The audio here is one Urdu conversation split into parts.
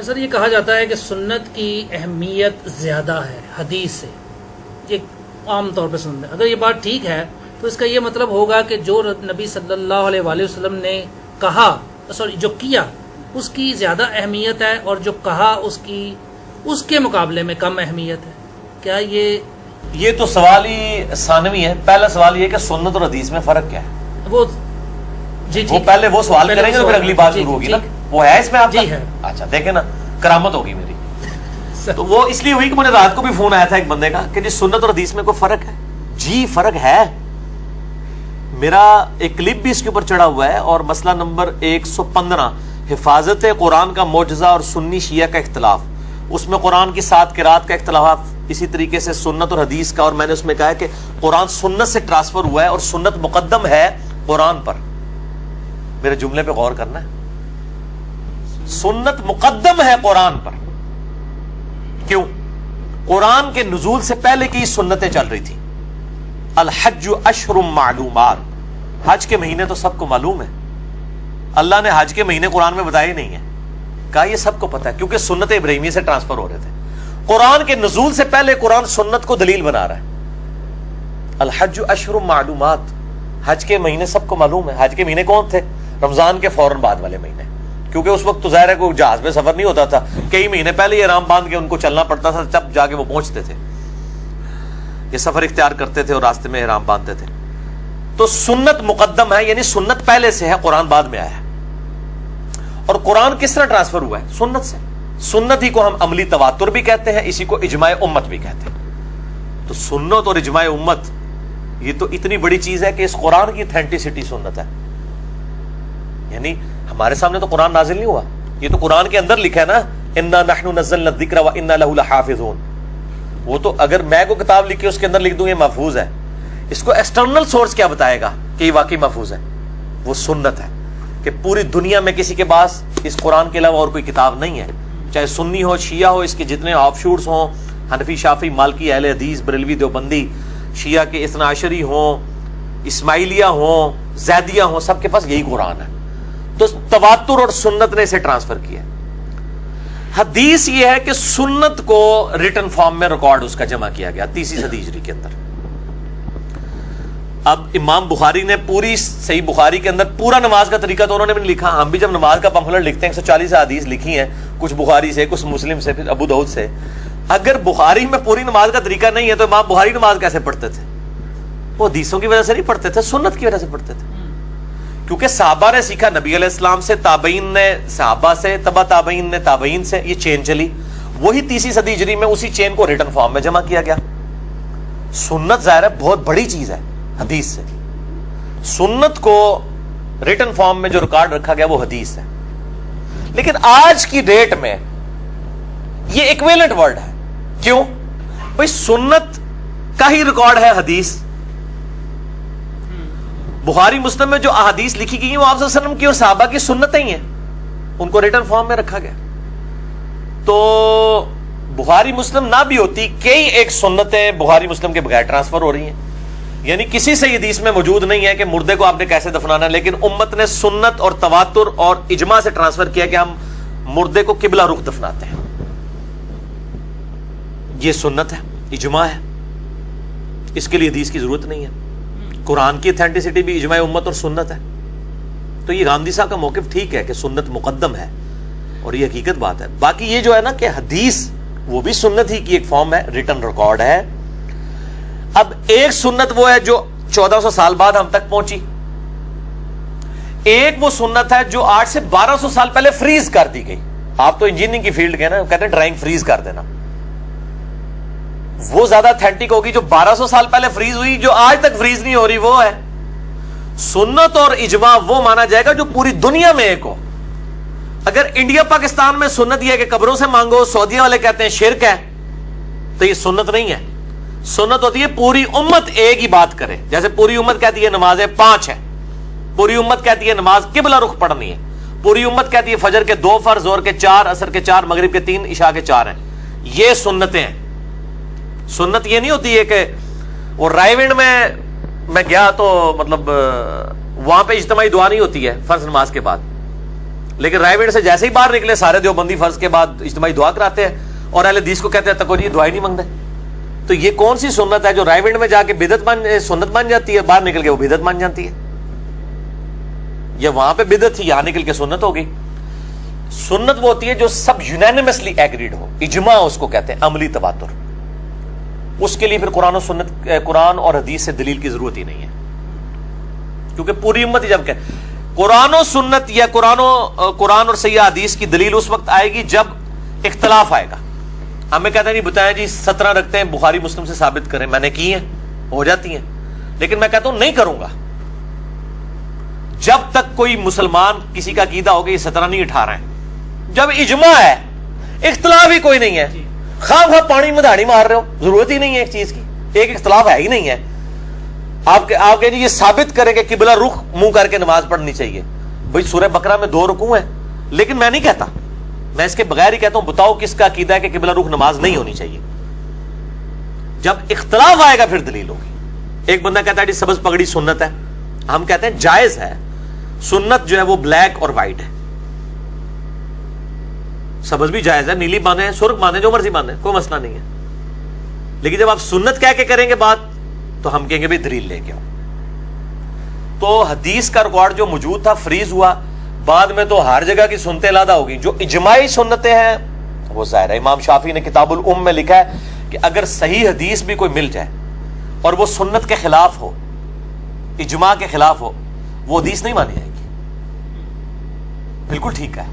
سر یہ کہا جاتا ہے کہ سنت کی اہمیت زیادہ ہے حدیث سے، یہ عام طور پہ سنتے ہیں. اگر یہ بات ٹھیک ہے تو اس کا یہ مطلب ہوگا کہ جو نبی صلی اللہ علیہ وآلہ وسلم نے کہا، سوری جو کیا، اس کی زیادہ اہمیت ہے، اور جو کہا اس کے مقابلے میں کم اہمیت ہے. کیا یہ تو سوال ہی ثانوی ہے. پہلا سوال یہ کہ سنت اور حدیث میں فرق کیا ہے؟ وہ جی وہ پہلے وہ سوال کریں گے تو پھر اگلی بات شروع ہوگی نا. وہ ہے اس میں آپ کا؟ جی ہے. اچھا دیکھیں نا، کرامت ہوگی میری. تو وہ اس لیے ہوئی کہ مجھے رات کو بھی فون آیا تھا ایک بندے کا کہ جی سنت اور حدیث میں کوئی فرق ہے. جی فرق ہے. میرا ایک کلپ بھی اس کے اوپر چڑھا ہوا ہے، اور مسئلہ نمبر 115 حفاظت قرآن کا معجزہ اور سنی شیعہ کا اختلاف. اس میں قرآن کی 7 قرات کا اختلاف، اسی طریقے سے سنت اور حدیث کا. اور میں نے اس میں کہا ہے کہ قرآن سنت سے ٹرانسفر ہوا ہے اور سنت مقدم ہے قرآن پر. میرے جملے پہ غور کرنا ہے. سنت مقدم ہے قرآن پر. کیوں؟ قرآن کے نزول سے پہلے کی سنتیں چل رہی تھی. الحج اشہر معلومات، حج کے مہینے تو سب کو معلوم ہے. اللہ نے حج کے مہینے قرآن میں بتائے نہیں ہیں، کہا یہ سب کو پتا ہے کیونکہ سنت ابراہیمی سے ٹرانسفر ہو رہے تھے. قرآن کے نزول سے پہلے قرآن سنت کو دلیل بنا رہا ہے. الحج اشہر معلومات، حج کے مہینے سب کو معلوم ہے. حج کے مہینے کون تھے؟ رمضان کے فوراً بعد والے مہینے، کیونکہ اس وقت تو ظاہر ہے کوئی جہاز میں سفر نہیں ہوتا تھا، کئی مہینے پہلے یہ احرام باندھ کے ان کو چلنا پڑتا تھا، تب جا کے وہ پہنچتے تھے، یہ سفر اختیار کرتے تھے اور راستے میں احرام باندھتے تھے. تو سنت مقدم ہے، یعنی سنت پہلے سے ہے، قرآن بعد میں آیا ہے. اور قرآن کس طرح ٹرانسفر ہوا ہے؟ سنت سے. سنت ہی کو ہم عملی تواتر بھی کہتے ہیں، اسی کو اجماع امت بھی کہتے ہیں. تو سنت اور اجماع امت یہ تو اتنی بڑی چیز ہے کہ اس قرآن کی اتھینٹسٹی سنت ہے. یعنی ہمارے سامنے تو قرآن نازل نہیں ہوا، یہ تو قرآن کے اندر لکھا ہے نا، انا نحن نزلنا الذکر وانا لہ لحافظون. وہ تو اگر میں کو کتاب لکھ کے اس کے اندر لکھ دوں یہ محفوظ ہے، اس کو ایکسٹرنل سورس کیا بتائے گا کہ یہ واقعی محفوظ ہے؟ وہ سنت ہے کہ پوری دنیا میں کسی کے پاس اس قرآن کے علاوہ اور کوئی کتاب نہیں ہے، چاہے سنی ہو، شیعہ ہو، اس کے جتنے آف شوٹس ہوں، حنفی، شافعی، مالکی، اہل حدیث، بریلوی، دیوبندی، شیعہ کے اثنا عشری ہوں، اسماعیلیہ ہوں، زیدیہ ہوں، سب کے پاس یہی قرآن ہے. تو تواتر اور سنت نے اسے ٹرانسفر کیا. حدیث یہ ہے کہ سنت کو ریٹن فارم میں ریکارڈ اس کا جمع کیا گیا 30 صدی ہجری کے اندر. اب امام بخاری نے پوری صحیح بخاری کے اندر پورا نماز کا طریقہ تو انہوں نے بھی نہیں لکھا. ہم بھی جب نماز کا پمفلٹ لکھتے ہیں 140 حدیث لکھی ہیں، کچھ بخاری سے، کچھ مسلم سے، پھر ابو داؤد سے. اگر بخاری میں پوری نماز کا طریقہ نہیں ہے تو امام بخاری نماز کیسے پڑھتے تھے؟ وہ حدیثوں کی وجہ سے نہیں پڑھتے تھے، سنت کی وجہ سے پڑھتے تھے. کیونکہ صحابہ نے سیکھا نبی علیہ السلام سے، تابعین نے صحابہ سے، تبع تابعین نے تابعین سے، یہ چین چلی. وہی 30 صدی ہجری میں اسی چین کو ریٹن فارم میں جمع کیا گیا. سنت ظاہر ہے بہت بڑی چیز ہے حدیث سے. سنت کو ریٹن فارم میں جو ریکارڈ رکھا گیا وہ حدیث ہے. لیکن آج کی ڈیٹ میں یہ ایکویلنٹ ورڈ ہے. کیوں بھائی؟ سنت کا ہی ریکارڈ ہے حدیث. بخاری مسلم میں جو احادیث لکھی گئی ہیں وہ آپ صلی اللہ علیہ وسلم کی اور صحابہ کی سنتیں ہی ہیں، ان کو ریٹن فارم میں رکھا گیا. تو بخاری مسلم نہ بھی ہوتی، کئی ایک سنتیں بخاری مسلم کے بغیر ٹرانسفر ہو رہی ہیں. یعنی کسی سے حدیث میں موجود نہیں ہے کہ مردے کو آپ نے کیسے دفنانا ہے، لیکن امت نے سنت اور تواتر اور اجماع سے ٹرانسفر کیا کہ ہم مردے کو قبلہ رخ دفناتے ہیں. یہ سنت ہے، اجماع ہے، اس کے لیے حدیث کی ضرورت نہیں ہے. قرآن کی اتھینٹسٹی بھی اجماع امت اور سنت ہے. تو یہ گاندھی صاحب کا موقف ٹھیک ہے کہ سنت مقدم ہے، اور یہ حقیقت بات ہے. باقی یہ جو ہے نا کہ حدیث وہ بھی سنت ہی کی ایک فارم ہے، ریٹن ریکارڈ ہے. اب ایک سنت وہ ہے جو 1400 سال بعد ہم تک پہنچی، ایک وہ سنت ہے جو 8 سے 1200 سال پہلے فریز کر دی گئی. آپ تو انجینئرنگ کی فیلڈ کے نا، کہتے ہیں ڈرائنگ فریز کر دینا. وہ زیادہ اتھینٹک ہوگی جو 1200 سال پہلے فریز ہوئی، جو آج تک فریز نہیں ہو رہی وہ ہے. سنت اور اجماع وہ مانا جائے گا جو پوری دنیا میں ایک ہو. اگر انڈیا پاکستان میں سنت یہ ہے کہ قبروں سے مانگو، سعودیہ والے کہتے ہیں شرک ہے، تو یہ سنت نہیں ہے. سنت ہوتی ہے پوری امت ایک ہی بات کرے. جیسے پوری امت کہتی ہے نمازیں 5 ہیں، پوری امت کہتی ہے نماز قبلہ رخ پڑھنی ہے، پوری امت کہتی ہے فجر کے 2 فرض، ظہر کے 4، عصر کے 4، مغرب کے 3، عشاء کے 4 ہیں. یہ سنتیں ہیں. سنت یہ نہیں ہوتی ہے کہ وہ رائے ونڈ میں گیا تو مطلب وہاں پہ اجتماعی دعا نہیں ہوتی ہے فرض نماز کے بعد. لیکن رائے وینڈ سے جیسے ہی باہر نکلے سارے دیوبندی فرض کے بعد اجتماعی دعا کراتے ہیں اور اہل حدیث کو کہتے ہیں تکو جی دعا ہی نہیں مانگتے. تو یہ کون سی سنت ہے جو رائے وینڈ میں جا کے سنت مان جاتی ہے, باہر نکل کے وہ بدعت مان جاتی ہے؟ یا وہاں پہ بدعت تھی, یہاں نکل کے سنت ہو گئی. سنت وہ ہوتی ہے جو سب یونینمسلی ایگریڈ ہو, اجماع اس کو کہتے ہیں, عملی تواتر. اس کے لیے پھر قرآن اور حدیث سے دلیل کی ضرورت ہی نہیں ہے, کیونکہ پوری امت ہی جب کہ قرآن و سنت یا قرآن اور صحیح حدیث کی دلیل اس وقت آئے گی جب اختلاف آئے گا. ہمیں کہتے ہیں جی بتائیں جی 17 رکھتے ہیں بخاری مسلم سے ثابت کریں, میں نے کی ہیں, ہو جاتی ہیں, لیکن میں کہتا ہوں نہیں کروں گا جب تک کوئی مسلمان کسی کا عقیدہ ہوگا یہ 17 نہیں 18 ہیں. جب اجماع ہے, اختلاف ہی کوئی نہیں ہے, خواہ پانی میں دھاڑی مار رہے ہو, ضرورت ہی نہیں ہے ایک چیز کی, ایک اختلاف ہے ہی نہیں ہے. آپ کہیں جی یہ ثابت کریں کہ قبلہ رخ منہ کر کے نماز پڑھنی چاہیے. بھائی سورہ بقرہ میں 2 رکوع ہیں, لیکن میں نہیں کہتا, میں اس کے بغیر ہی کہتا ہوں بتاؤ کس کا عقیدہ ہے کہ قبلہ رخ نماز نہیں ہونی چاہیے. جب اختلاف آئے گا پھر دلیل ہوگی. ایک بندہ کہتا ہے جی سبز پگڑی سنت ہے, ہم کہتے ہیں جائز ہے. سنت جو ہے وہ بلیک اور وائٹ ہے, سبز بھی جائز ہے, نیلی باندھیں, سرخ باندھیں, جو مرضی باندھیں, کوئی مسئلہ نہیں ہے. لیکن جب آپ سنت کہہ کے کریں گے بات تو ہم کہیں گے بھی دلیل لے کے آؤ. تو حدیث کا ریکارڈ جو موجود تھا فریز ہوا, بعد میں تو ہر جگہ کی سنتیں علادہ ہو گئی. جو اجماعی سنتیں ہیں وہ ظاہر ہے, امام شافعی نے کتاب الام میں لکھا ہے کہ اگر صحیح حدیث بھی کوئی مل جائے اور وہ سنت کے خلاف ہو, اجماع کے خلاف ہو, وہ حدیث نہیں مانی جائے گی. بالکل ٹھیک ہے,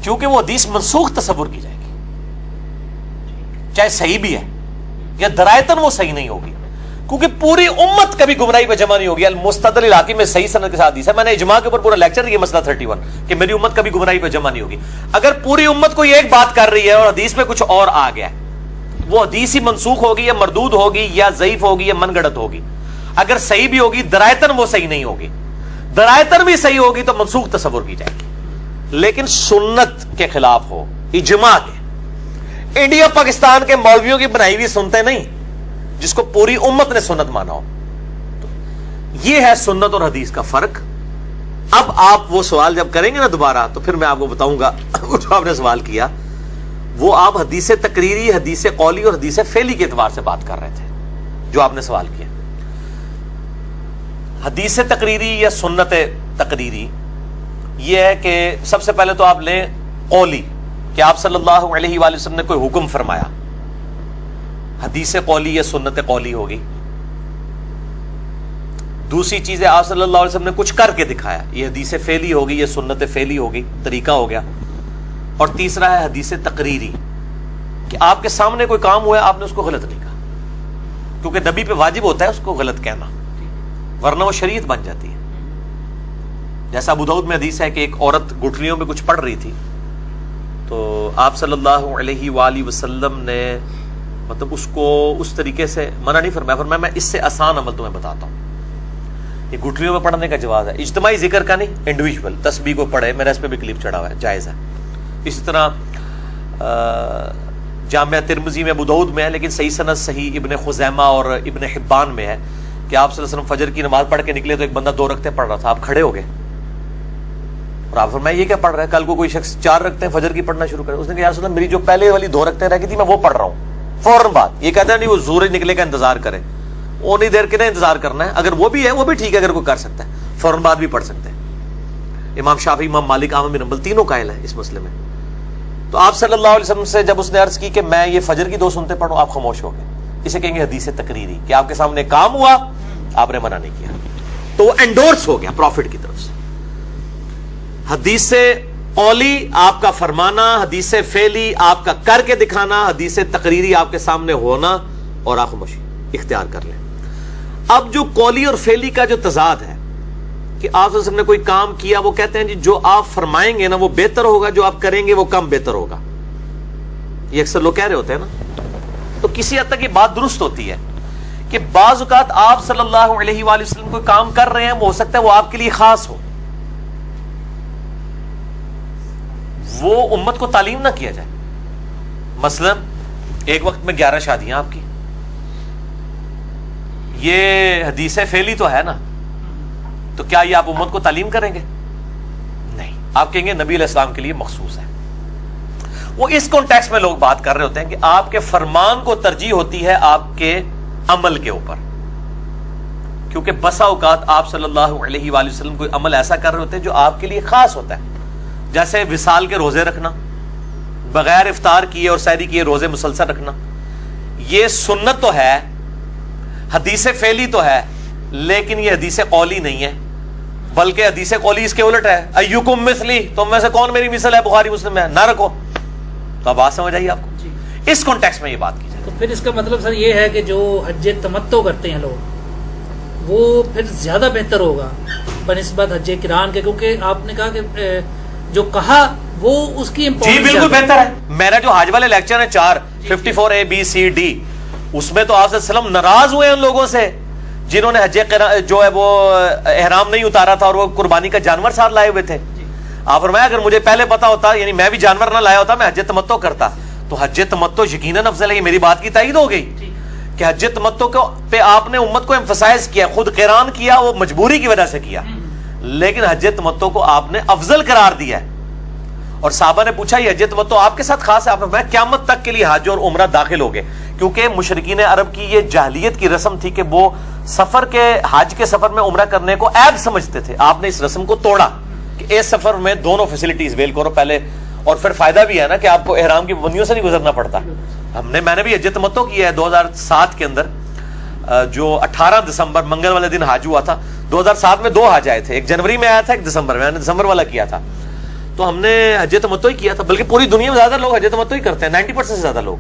کیونکہ وہ حدیث منسوخ تصور کی جائے گی, چاہے صحیح بھی ہے یا درایتن وہ صحیح نہیں ہوگی, کیونکہ پوری امت کبھی گمراہی پہ جمع نہیں ہوگی. المستدل علاقے میں صحیح سند کے ساتھ حدیث ہے, میں نے اجماع کے اوپر پورا لیکچر دیا مسئلہ 31 کہ میری امت کبھی گمراہی پہ جمع نہیں ہوگی. اگر پوری امت کوئی ایک بات کر رہی ہے اور حدیث میں کچھ اور آ گیا ہے, وہ حدیث ہی منسوخ ہوگی یا مردود ہوگی یا ضعیف ہوگی یا من گڑت ہوگی. اگر صحیح بھی ہوگی درایتن وہ صحیح نہیں ہوگی, درایتن بھی صحیح ہوگی تو منسوخ تصور کی جائے گی. لیکن سنت کے خلاف ہو, اجماع کے, انڈیا پاکستان کے مولویوں کی بنائی ہوئی سنتیں نہیں, جس کو پوری امت نے سنت مانا ہو. یہ ہے سنت اور حدیث کا فرق. اب آپ وہ سوال جب کریں گے نا دوبارہ تو پھر میں آپ کو بتاؤں گا جو آپ نے سوال کیا وہ آپ حدیث تقریری, حدیث قولی اور حدیث فعلی کے اعتبار سے بات کر رہے تھے. جو آپ نے سوال کیا حدیث تقریری یا سنت تقریری, یہ ہے کہ سب سے پہلے تو آپ لیں قولی کہ آپ صلی اللہ علیہ وآلہ وسلم نے کوئی حکم فرمایا, حدیث قولی یا سنت قولی ہوگی. دوسری چیز ہے آپ صلی اللہ علیہ وسلم نے کچھ کر کے دکھایا, یہ حدیث فعلی ہوگی یا سنت فعلی ہوگی, طریقہ ہو گیا. اور تیسرا ہے حدیث تقریری کہ آپ کے سامنے کوئی کام ہوا ہے, آپ نے اس کو غلط نہیں کہا, کیونکہ نبی پہ واجب ہوتا ہے اس کو غلط کہنا, ورنہ وہ شریعت بن جاتی ہے. جیسا ابو داؤد میں حدیث ہے کہ ایک عورت گٹھلیوں میں کچھ پڑھ رہی تھی, تو آپ صلی اللہ علیہ وآلہ وسلم نے مطلب اس کو اس طریقے سے منع نہیں فرمایا میں اس سے آسان عمل تمہیں بتاتا ہوں. یہ گٹھلیوں میں پڑھنے کا جواز ہے, اجتماعی ذکر کا نہیں, انڈیویجول تسبیح کو پڑھے, میرا اس پہ بھی کلپ چڑھا ہوا ہے, جائز ہے. اسی طرح جامعہ ترمذی میں, ابو داؤد میں ہے لیکن صحیح سند صحیح ابن خزیمہ اور ابن حبان میں ہے کہ آپ صلی اللہ علیہ وسلم فجر کی نماز پڑھ کے نکلے تو ایک بندہ 2 رکعتیں پڑھ رہا تھا, آپ کھڑے ہو گئے اور آپ فرمایا یہ کیا پڑھ رہا ہے؟ کل کو کوئی شخص 4 رکعتیں فجر کی پڑھنا شروع کرے, اس نے کہا یا رسول اللہ میری جو پہلے والی 2 رکعتیں رہ گئی تھی میں وہ پڑھ رہا ہوں. فوراً بات یہ کہتا ہے نہیں وہ سورج نکلے کا انتظار کرے, اونی دیر کے نہیں انتظار کرنا ہے, اگر وہ بھی ہے وہ بھی ٹھیک ہے, اگر کوئی کر سکتا ہے فوراً بعد بھی پڑھ سکتے ہیں. امام شافعی, امام مالک, احمد بن حنبل تینوں قائل ہیں اس مسئلے میں. تو آپ صلی اللہ علیہ وسلم سے جب اس نے عرض کی کہ میں یہ فجر کی 2 سنتیں پڑھوں, آپ خاموش ہو گئے. اسے کہیں گے حدیث تقریری کہ آپ کے سامنے کام ہوا, آپ نے منع نہیں کیا, تو وہ انڈورس ہو گیا پروفٹ کی طرف سے. حدیث قولی آپ کا فرمانا, حدیث فعلی آپ کا کر کے دکھانا, حدیث تقریری آپ کے سامنے ہونا, اور آپ خاموشی اختیار کر لیں. اب جو قولی اور فعلی کا جو تضاد ہے کہ آپ صلی اللہ علیہ وسلم نے کوئی کام کیا, وہ کہتے ہیں جی جو آپ فرمائیں گے نا وہ بہتر ہوگا, جو آپ کریں گے وہ کم بہتر ہوگا. یہ اکثر لوگ کہہ رہے ہوتے ہیں نا, تو کسی حد تک یہ بات درست ہوتی ہے کہ بعض اوقات آپ صلی اللہ علیہ وآلہ وسلم کوئی کام کر رہے ہیں, وہ ہو سکتا ہے وہ آپ کے لیے خاص ہو, وہ امت کو تعلیم نہ کیا جائے. مثلا ایک وقت میں 11 شادیاں آپ کی, یہ حدیث فعلی تو ہے نا, تو کیا یہ آپ امت کو تعلیم کریں گے؟ نہیں. آپ کہیں گے نبی علیہ السلام کے لیے مخصوص ہے. وہ اس کانٹیکسٹ میں لوگ بات کر رہے ہوتے ہیں کہ آپ کے فرمان کو ترجیح ہوتی ہے آپ کے عمل کے اوپر, کیونکہ بسا اوقات آپ صلی اللہ علیہ وآلہ وسلم کوئی عمل ایسا کر رہے ہوتے ہیں جو آپ کے لیے خاص ہوتا ہے, جیسے وصال کے روزے رکھنا, بغیر افطار کیے اور سحری کیے روزے مسلسل رکھنا. یہ سنت تو ہے, حدیث فعلی تو ہے, لیکن یہ حدیث قولی نہیں ہے, بلکہ حدیث قولی اس کے الٹ ہے. ایکم مثلی, تم میں سے کون میری مثل ہے, بخاری مسلم میں, نہ رکھو. تو اب بات سمجھ آئیے آپ کو, اس کانٹیکسٹ میں یہ بات کی جائے. تو پھر اس کا مطلب سر یہ ہے کہ جو حج تمتع کرتے ہیں لوگ وہ پھر زیادہ بہتر ہوگا بنسبت حج قران کے, کیونکہ آپ نے کہا کہ جو کہا وہ اس کی جی بالکل بہتر ہے. میرا جو حج والے لیکچر ہیں 54 A B C D, اس میں تو آپ صلی اللہ علیہ وسلم ناراض ہوئے ان لوگوں سے جنہوں نے حج جو ہے وہ احرام نہیں اتارا تھا اور وہ قربانی کا جانور ساتھ لائے ہوئے تھے. آپ فرمایا اگر مجھے پہلے پتا ہوتا, یعنی میں بھی جانور نہ لایا ہوتا, میں حج تمتع کرتا. تو حج تمتع یقیناً افضل ہے. یہ میری بات کی تائید ہو گئی کہ حج تمتع پہ آپ نے امت کو ایمفسائز کیا. خود قران کیا وہ مجبوری کی وجہ سے کیا, لیکن حج تمتع کو آپ نے افضل قرار دیا ہے. اور صحابہ نے پوچھا یہ حج تمتع آپ کے ساتھ خاص ہے؟ آپ نے فرمایا قیامت تک کے لیے حج اور عمرہ داخل ہو گئے, کیونکہ مشرکین عرب کی یہ جاہلیت کی رسم تھی کہ وہ سفر کے حج کے سفر میں عمرہ کرنے کو عیب سمجھتے تھے. آپ نے اس رسم کو توڑا کہ اس سفر میں دونوں فیسلٹیز ویل کرو پہلے, اور پھر فائدہ بھی ہے نا کہ آپ کو احرام کی پابندیوں سے نہیں گزرنا پڑتا. میں نے بھی حج تمتع کیا ہے 2007 کے اندر, جو 18 دسمبر منگل والے دن حج ہوا تھا. 2007 میں 2 حج آئے تھے, ایک جنوری میں آیا تھا, ایک دسمبر میں. میں نے دسمبر والا کیا تھا. تو ہم نے حج تمتع ہی کیا تھا, بلکہ پوری دنیا میں زیادہ لوگ حج تمتع ہی کرتے ہیں, 90% سے زیادہ لوگ.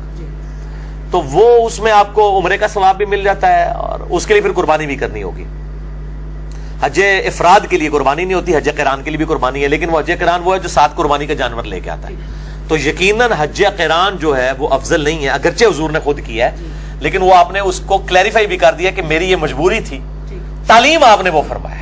تو وہ اس میں آپ کو عمرے کا ثواب بھی مل جاتا ہے, اور اس کے لیے پھر قربانی بھی کرنی ہوگی. حج افراد کے لیے قربانی نہیں ہوتی, حج قران کے لیے بھی قربانی ہے, لیکن وہ حج قران وہ ہے جو 7 قربانی کا جانور لے کے آتا ہے. تو یقیناً حج قران جو ہے وہ افضل نہیں ہے, اگرچہ حضور نے خود کیا ہے, لیکن وہ آپ نے اس کو کلیریفائی بھی کر دیا کہ میری یہ مجبوری تھی, تعلیم آپ نے وہ فرمایا.